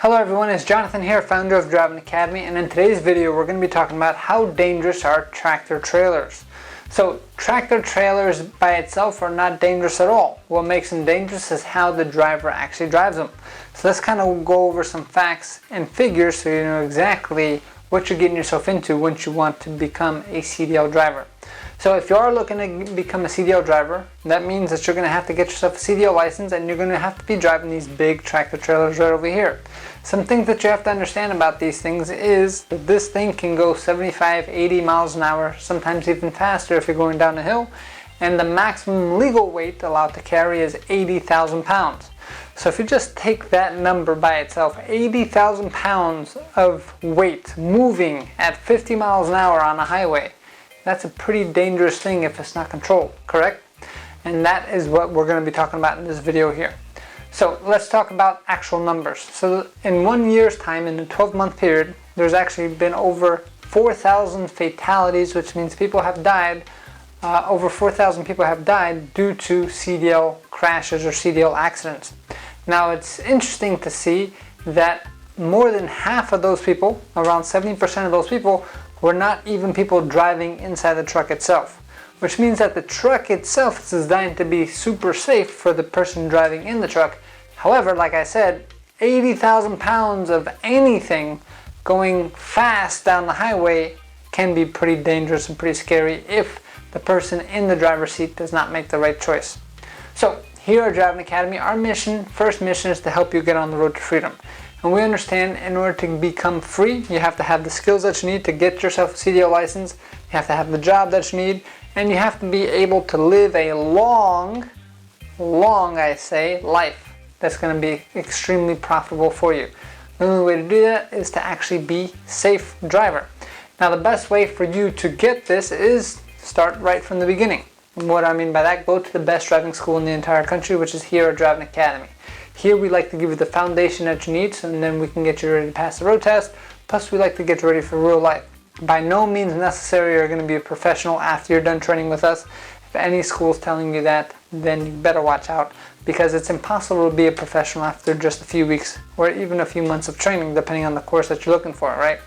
Hello everyone, it's Jonathan here, founder of Driving Academy, and in today's video we're going to be talking about how dangerous are tractor trailers. So tractor trailers by itself are not dangerous at all. What makes them dangerous is how the driver actually drives them. So let's kind of go over some facts and figures so you know exactly what you're getting yourself into once you want to become a CDL driver. So if you are looking to become a CDL driver, that means that you're going to have to get yourself a CDL license and you're going to have to be driving these big tractor trailers right over here. Some things that you have to understand about these things is that this thing can go 75, 80 miles an hour, sometimes even faster if you're going down a hill, and the maximum legal weight allowed to carry is 80,000 pounds. So if you just take that number by itself, 80,000 pounds of weight moving at 50 miles an hour on a highway, that's a pretty dangerous thing if it's not controlled, correct? And that is what we're going to be talking about in this video here. So let's talk about actual numbers. So in 1 year's time, in a 12-month period, there's actually been over 4,000 fatalities, which means people have died, over 4,000 people have died due to CDL crashes or CDL accidents. Now it's interesting to see that more than half of those people, around 70% of those people, were not even people driving inside the truck itself, which means that the truck itself is designed to be super safe for the person driving in the truck. However, like I said, 80,000 pounds of anything going fast down the highway can be pretty dangerous and pretty scary if the person in the driver's seat does not make the right choice. So here at Driving Academy, our first mission is to help you get on the road to freedom. And we understand in order to become free, you have to have the skills that you need to get yourself a CDL license, you have to have the job that you need, and you have to be able to live a long life that's going to be extremely profitable for you. The only way to do that is to actually be a safe driver. Now the best way for you to get this is start right from the beginning. And what I mean by that, go to the best driving school in the entire country, which is here at Driving Academy. Here we like to give you the foundation that you need, so then we can get you ready to pass the road test. Plus we like to get you ready for real life. By no means necessary you're going to be a professional after you're done training with us. If any school's telling you that, then you better watch out, because it's impossible to be a professional after just a few weeks or even a few months of training, depending on the course that you're looking for, right?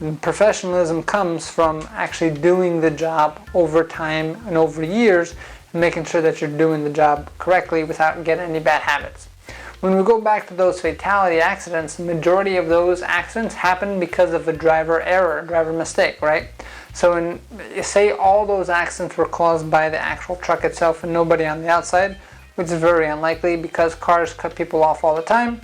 And professionalism comes from actually doing the job over time and over years and making sure that you're doing the job correctly without getting any bad habits. When we go back to those fatality accidents, the majority of those accidents happen because of a driver error, driver mistake, right? So say all those accidents were caused by the actual truck itself and nobody on the outside, which is very unlikely because cars cut people off all the time,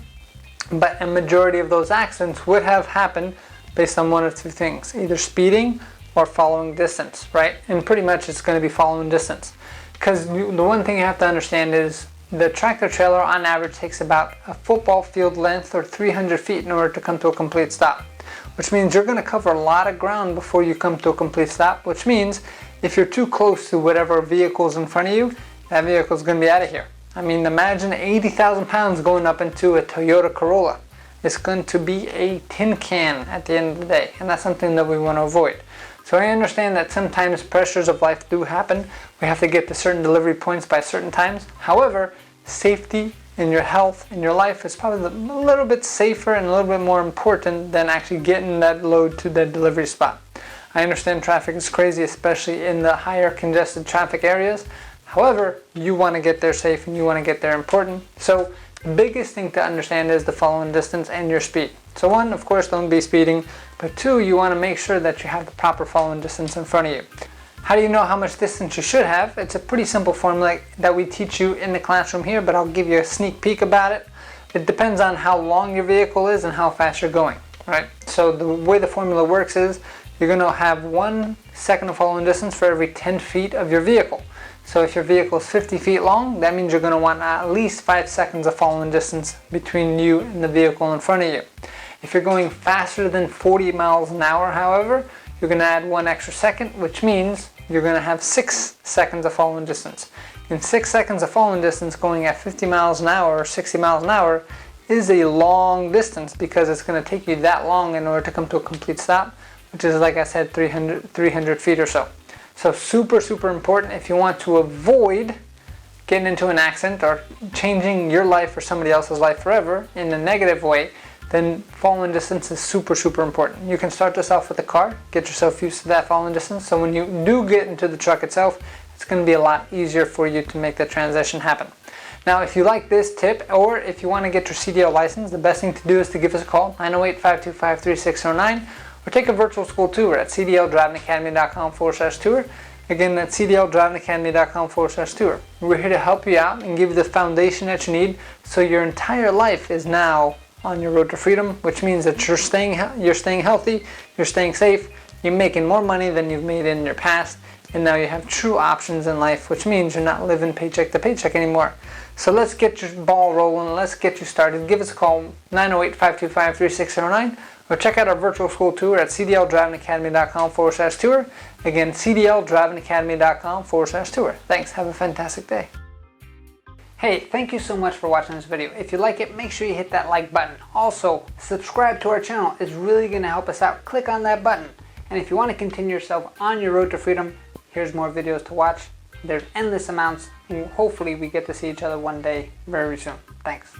but a majority of those accidents would have happened based on one of two things, either speeding or following distance, right? And pretty much it's going to be following distance. Because the one thing you have to understand is the tractor trailer on average takes about a football field length or 300 feet in order to come to a complete stop, which means you're going to cover a lot of ground before you come to a complete stop, which means if you're too close to whatever vehicle is in front of you, that vehicle is going to be out of here. I mean, imagine 80,000 pounds going up into a Toyota Corolla. It's going to be a tin can at the end of the day, and that's something that we want to avoid. So I understand that sometimes pressures of life do happen. We have to get to certain delivery points by certain times. However, safety in your health, in your life is probably a little bit safer and a little bit more important than actually getting that load to that delivery spot. I understand traffic is crazy, especially in the higher congested traffic areas. However, you want to get there safe and you want to get there important. So the biggest thing to understand is the following distance and your speed. So one, of course, don't be speeding, but two, you want to make sure that you have the proper following distance in front of you. How do you know how much distance you should have? It's a pretty simple formula that we teach you in the classroom here, but I'll give you a sneak peek about it. It depends on how long your vehicle is and how fast you're going, right? So the way the formula works is you're going to have 1 second of following distance for every 10 feet of your vehicle. So if your vehicle is 50 feet long, that means you're going to want at least 5 seconds of following distance between you and the vehicle in front of you. If you're going faster than 40 miles an hour, however, you're going to add 1 extra second, which means you're going to have 6 seconds of following distance. And 6 seconds of following distance going at 50 miles an hour or 60 miles an hour is a long distance because it's going to take you that long in order to come to a complete stop, which is, like I said, 300 feet or so. So super important if you want to avoid getting into an accident or changing your life or somebody else's life forever in a negative way, then following distance is super, super important. You can start this off with the car, get yourself used to that following distance, so when you do get into the truck itself, it's going to be a lot easier for you to make the transition happen. Now, if you like this tip, or if you want to get your CDL license, the best thing to do is to give us a call, 908-525-3609, or take a virtual school tour at cdldrivingacademy.com/tour. Again, that's cdldrivingacademy.com/tour. We're here to help you out and give you the foundation that you need so your entire life is now on your road to freedom, which means that you're staying healthy, you're staying safe, you're making more money than you've made in your past, and now you have true options in life, which means you're not living paycheck to paycheck anymore. So let's get your ball rolling, let's get you started. Give us a call, 908-525-3609, or check out our virtual school tour at cdldrivingacademy.com/tour. Again, cdldrivingacademy.com/tour. Thanks, have a fantastic day. Hey, thank you so much for watching this video. If you like it, make sure you hit that like button. Also, subscribe to our channel. It's really going to help us out. Click on that button. And if you want to continue yourself on your road to freedom, here's more videos to watch. There's endless amounts, and hopefully we get to see each other one day very soon. Thanks.